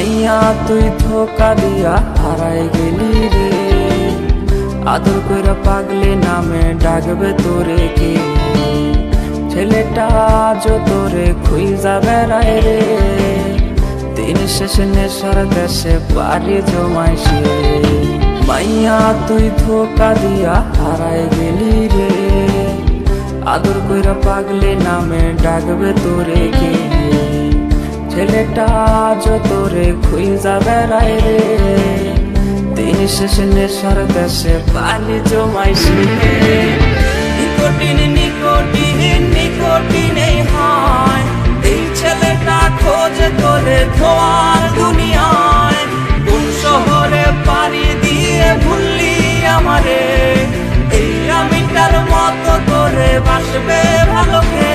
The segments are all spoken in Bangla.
মাইয়া তুই ধোকা দিয়া হারাই গেলি রে, আদর কইরা পাগলি নামে ডাকবে তোরে কে? ছেলেটা আজ তোরে খুঁজা বেড়ায় রে, দিন শেষে নেশার দেশে পারি জমাইছে। মাইয়া তুই ধোকা দিয়া হারাই গেলি রে, আদর কইরা পাগলি নামে ডাকবে তোরে কে? ছেলেটা আজ তোরে খুঁজা বেড়ায় রে, দিন শেষে নেশার দেশে পানি জমাইছে। নিকোটিন নিকোটিন নিকোটিন এই হয়, এই ছেলেটা খোঁজে তোরে ধোয়ার দুনিয়ায়। কোন শহরে পাড়ি দিয়ে ভুললি আমারে, এই আমিটার মতো তোরে বাসবে ভালো কে?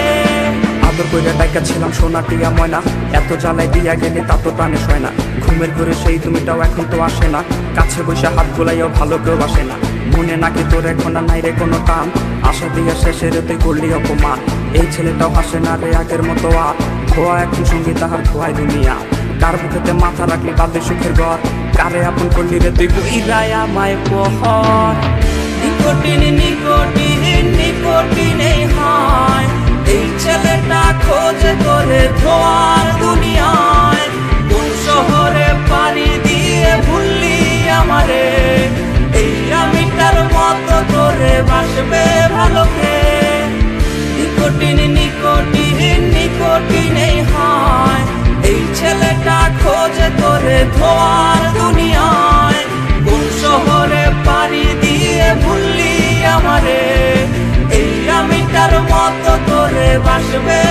আদর কইরা ডাইকা ছিলাম সোনা টিয়া ময়না, এত জ্বালাই দিয়া গেলে তা তো প্রাণে সয় না। ঘুমের ঘরে সেই তুমিটাও এখন তো আসে না, কাছে বসে হাত গোলাইও ভালো কেউ বাসে না। মনে নাকি তোর এখন আর নাই রে কোনো টান, আশা দিয়া শেষের তুই করলি অপমান। এই ছেলেটাও হাসে না রে আগের মতো আর, খোয়া এখন সঙ্গী তাহার খোয়াই দুনিয়া। কার বুকেতে মাথা রাখলি বাদে সুখের ঘর, কারে আপন করলি রে তুই বইরাই আমায় পহর। নিকোটিন নিকোটিন নিকোটিন এই হয়, এই ছেলেটা খোঁজে তোরে ধোয়ার দুনিয়ায়। কোন শহরে পাড়ি দিয়ে ভুললি আমারে, এই আমিটার মতো তোরে বাসবে ভালো কে? নিকোটিন নিকোটিন নিকোটিন এই হয়, এই ছেলেটা খোঁজে তোরে ধোয়ার দুনিয়ায়। কোন শহরে পাড়ি দিয়ে ভুললি আমারে, এই আমিটার মতো তোরে বাসবে